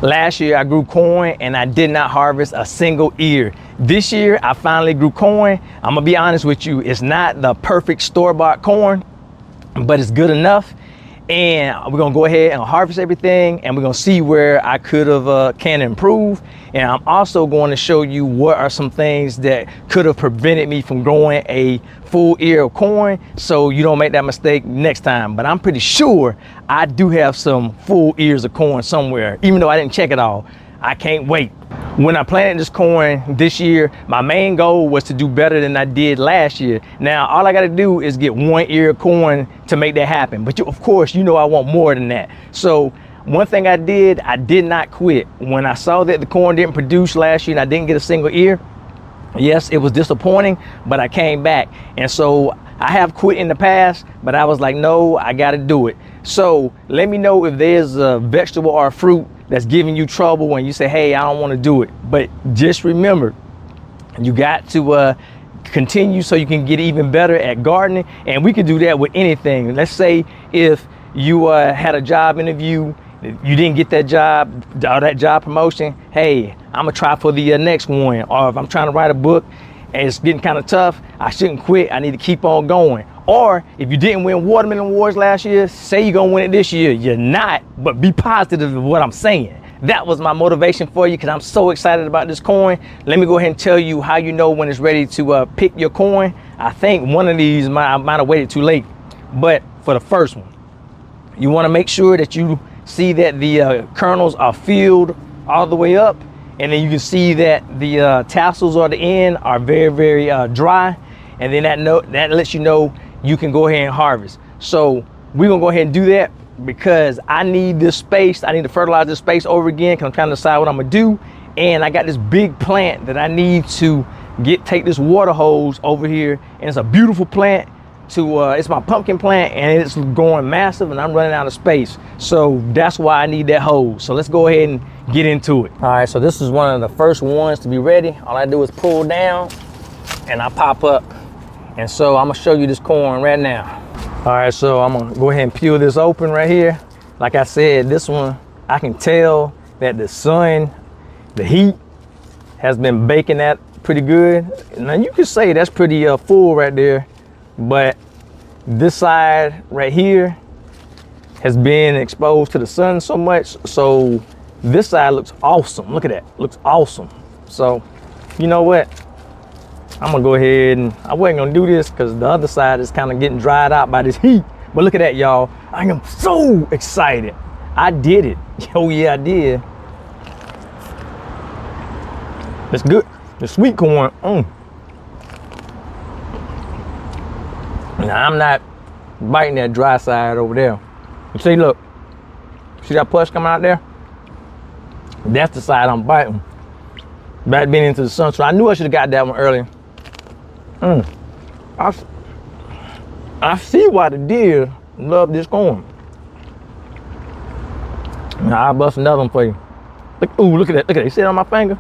Last year I grew corn and I did not harvest a single ear. This year I finally grew corn. I'm gonna be honest with you, it's not the perfect store-bought corn, but it's good enough. And we're gonna go ahead and harvest everything, and we're gonna see where I could have can improve. And I'm also going to show you what are some things that could have prevented me from growing a full ear of corn, so you don't make that mistake next time. But I'm pretty sure I do have some full ears of corn somewhere, even though I didn't check it all. I can't wait. When I planted this corn this year, my main goal was to do better than I did last year. Now, all I gotta do is get 1 ear of corn to make that happen. But of course, you know I want more than that. So one thing I did not quit. When I saw that the corn didn't produce last year and I didn't get a single ear, yes, it was disappointing, but I came back. And so I have quit in the past, but I was like, no, I gotta do it. So let me know if there's a vegetable or a fruit that's giving you trouble when you say, hey, I don't want to do it. But just remember, you got to continue so you can get even better at gardening. And we can do that with anything. Let's say if you had a job interview, you didn't get that job or that job promotion, hey, I'm gonna try for the next one. Or if I'm trying to write a book and it's getting kind of tough, I shouldn't quit, I need to keep on going. Or if you didn't win watermelon awards last year, say you're gonna win it this year. You're not, but be positive of what I'm saying. That was my motivation for you, because I'm so excited about this corn. Let me go ahead and tell you how you know when it's ready to pick your corn. I think one of these I might have waited too late, but for the first one, you wanna make sure that you see that the kernels are filled all the way up, and then you can see that the tassels or the end are very, very dry, and then that lets you know you can go ahead and harvest. So we're gonna go ahead and do that, because I need this space. I need to fertilize this space over again, because I'm trying to decide what I'm gonna do. And I got this big plant that I need to take this water hose over here, and it's a beautiful plant. It's my pumpkin plant, and it's growing massive, and I'm running out of space. So that's why I need that hose. So let's go ahead and get into it. All right, so this is one of the first ones to be ready. All I do is pull down and I pop up. And so I'm gonna show you this corn right now. All right, so I'm gonna go ahead and peel this open right here. Like I said, this one, I can tell that the sun, the heat has been baking that pretty good. Now you can say that's pretty full right there, but this side right here has been exposed to the sun so much, so this side looks awesome. Look at that, looks awesome. So you know what? I'm gonna go ahead, and I wasn't gonna do this because the other side is kind of getting dried out by this heat. But look at that, y'all. I am so excited. I did it. Oh yeah, I did. That's good. The sweet corn. Now I'm not biting that dry side over there. You see, look. See that pus coming out there? That's the side I'm biting. Back being into the sun. So I knew I should have got that one earlier. I see why the deer love this corn. Now I'll bust another one for you. Look, ooh, look at that. Look at that. You see it on my finger?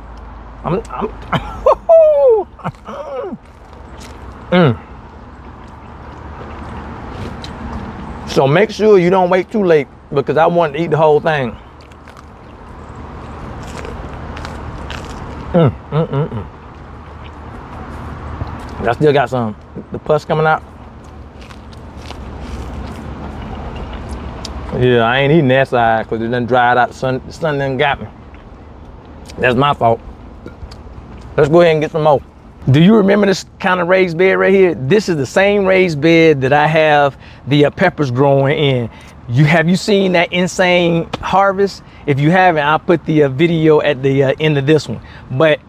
So make sure you don't wait too late, because I want to eat the whole thing. I still got the pus coming out. Yeah, I ain't eating that side because it done dried out. The sun done got me. That's my fault. Let's go ahead and get some more. Do you remember this kind of raised bed right here? This is the same raised bed that I have the peppers growing in. Have you seen that insane harvest? If you haven't, I'll put the video at the end of this one. But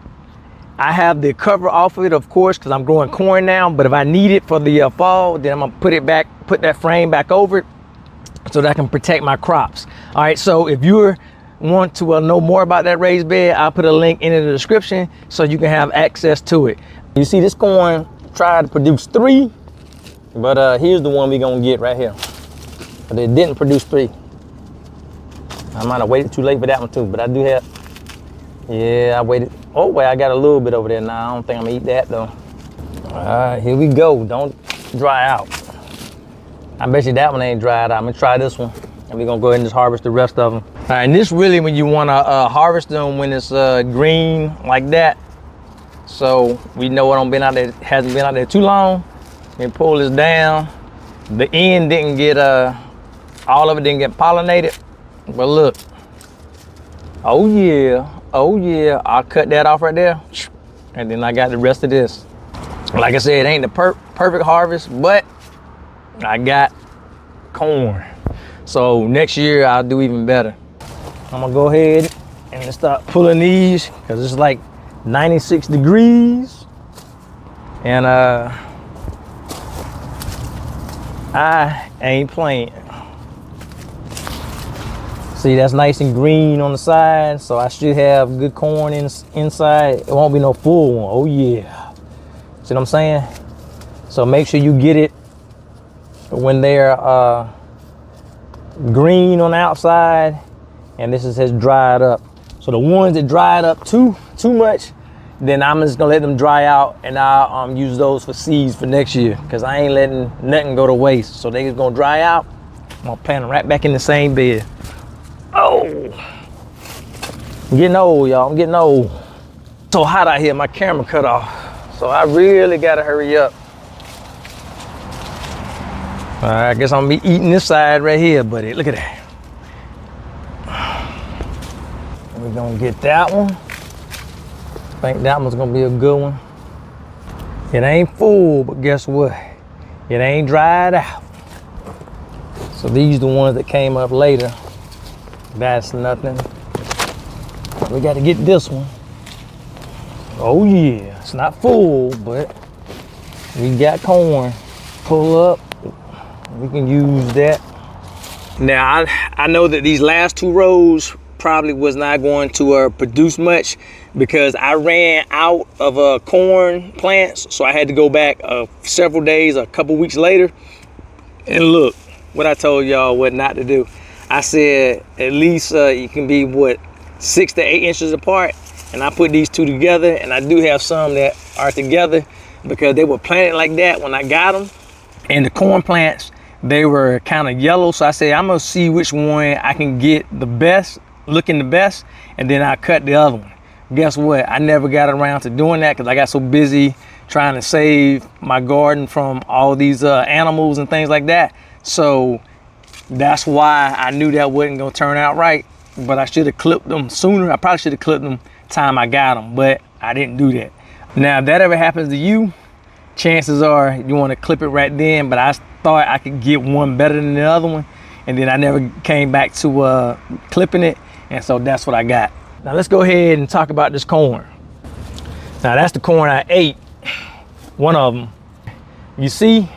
I have the cover off of it, of course, because I'm growing corn now. But if I need it for the fall, then I'm gonna put that frame back over it so that I can protect my crops. All right, so if you want to know more about that raised bed, I'll put a link in the description so you can have access to it. You see, this corn tried to produce 3, but here's the one we're gonna get right here. But it didn't produce 3. I might have waited too late for that one too, but I do have, yeah, I waited. Oh, wait, I got a little bit over there now. I don't think I'm gonna eat that though. All right, here we go. Don't dry out. I bet you that one ain't dried out. I'm gonna try this one, and we're gonna go ahead and just harvest the rest of them. All right, and this really when you want to harvest them when it's green like that. So we know it hasn't been out there too long. And pull this down. The end didn't get all of it didn't get pollinated. But look, oh yeah, I'll cut that off right there. And then I got the rest of this. Like I said, it ain't the perfect harvest, but I got corn. So next year I'll do even better. I'm gonna go ahead and start pulling these because it's like 96 degrees. And I ain't playing. See, that's nice and green on the side, so I should have good corn inside. It won't be no full one. Oh yeah. See what I'm saying? So make sure you get it when they're green on the outside, and this has dried up. So the ones that dried up too much, then I'm just gonna let them dry out, and I'll use those for seeds for next year, because I ain't letting nothing go to waste. So they just gonna dry out. I'm gonna plant them right back in the same bed. Oh, I'm getting old, y'all. I'm getting old. So hot out here, my camera cut off. So I really gotta hurry up. All right, I guess I'm gonna be eating this side right here, buddy. Look at that. We're gonna get that one. I think that one's gonna be a good one. It ain't full, but guess what? It ain't dried out. So these are the ones that came up later. That's nothing. We gotta get this one. Oh yeah, it's not full, but we got corn. Pull up, we can use that. Now I know that these last two rows probably was not going to produce much because I ran out of corn plants, so I had to go back several days, a couple weeks later. And look, what I told y'all what not to do. I said at least you can be what 6 to 8 inches apart, and I put these two together, and I do have some that are together because they were planted like that when I got them. And the corn plants, they were kind of yellow, so I said I'm gonna see which one I can get the best, looking the best, and then I cut the other one. Guess what? I never got around to doing that because I got so busy trying to save my garden from all these animals and things like that. So that's why I knew that wasn't gonna turn out right. But I should have clipped them sooner. I probably should have clipped them time I got them, but I didn't do that. Now, if that ever happens to you, chances are you want to clip it right then. But I thought I could get one better than the other one, and then I never came back to clipping it, and so that's what I got. Now let's go ahead and talk about this corn. Now that's the corn I ate, one of them. You see,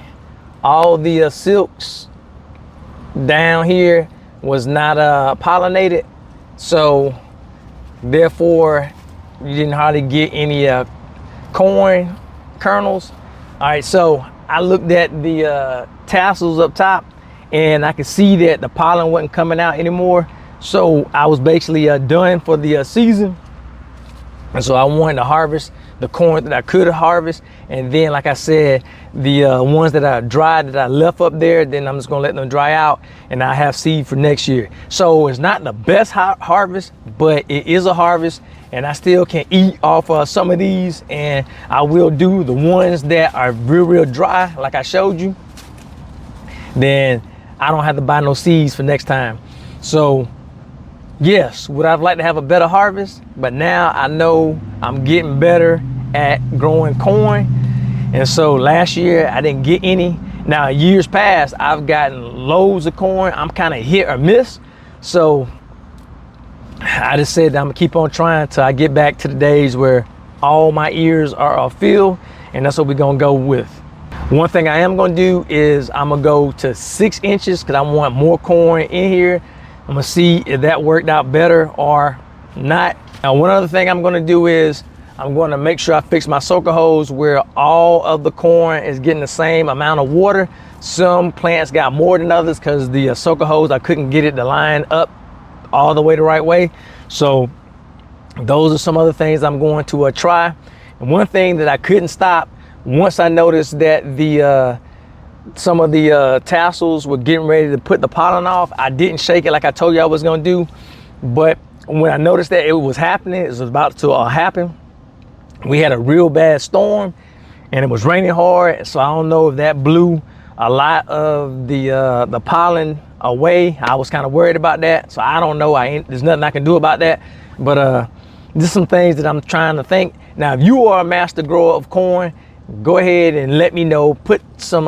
all the silks down here was not pollinated, so therefore you didn't hardly get any corn kernels. All right, so I looked at the tassels up top, and I could see that the pollen wasn't coming out anymore. So I was basically done for the season, and so I wanted to harvest the corn that I could harvest. And then, like I said, the ones that I dried, that I left up there, then I'm just gonna let them dry out, and I have seed for next year. So it's not the best harvest, but it is a harvest, and I still can eat off some of these. And I will do the ones that are real dry, like I showed you. Then I don't have to buy no seeds for next time. So yes, would I like to have a better harvest? But now I know I'm getting better at growing corn. And so last year I didn't get any. Now years past, I've gotten loads of corn. I'm kind of hit or miss. So I just said I'm gonna keep on trying till I get back to the days where all my ears are filled, and that's what we're gonna go with. One thing I am gonna do is I'm gonna go to 6 inches because I want more corn in here. I'm gonna see if that worked out better or not. Now, one other thing I'm gonna do is I'm gonna make sure I fix my soaker hose where all of the corn is getting the same amount of water. Some plants got more than others because the soaker hose, I couldn't get it to line up all the way the right way. So those are some other things I'm going to try. And one thing that I couldn't stop, once I noticed that the some of the tassels were getting ready to put the pollen off, I didn't shake it like I told you I was gonna do. But when I noticed that it was happening, it was about to happen, we had a real bad storm and it was raining hard. So I don't know if that blew a lot of the pollen away. I was kind of worried about that. So I don't know. There's nothing I can do about that. But just some things that I'm trying to think. Now, if you are a master grower of corn, go ahead and let me know. Put some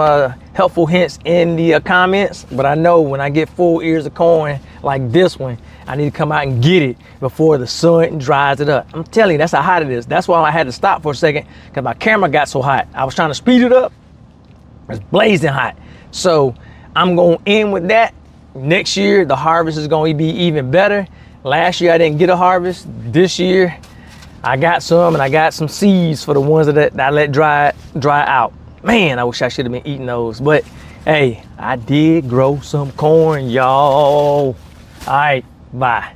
helpful hints in the comments. But I know when I get full ears of corn like this one, I need to come out and get it before the sun dries it up. I'm telling you, that's how hot it is. That's why I had to stop for a second, because my camera got so hot. I was trying to speed it up. It's blazing hot. So I'm going to end with that. Next year, the harvest is going to be even better. Last year, I didn't get a harvest. This year, I got some, and I got some seeds for the ones that I let dry out. Man, I wish I should have been eating those. But hey, I did grow some corn, y'all. All right, bye.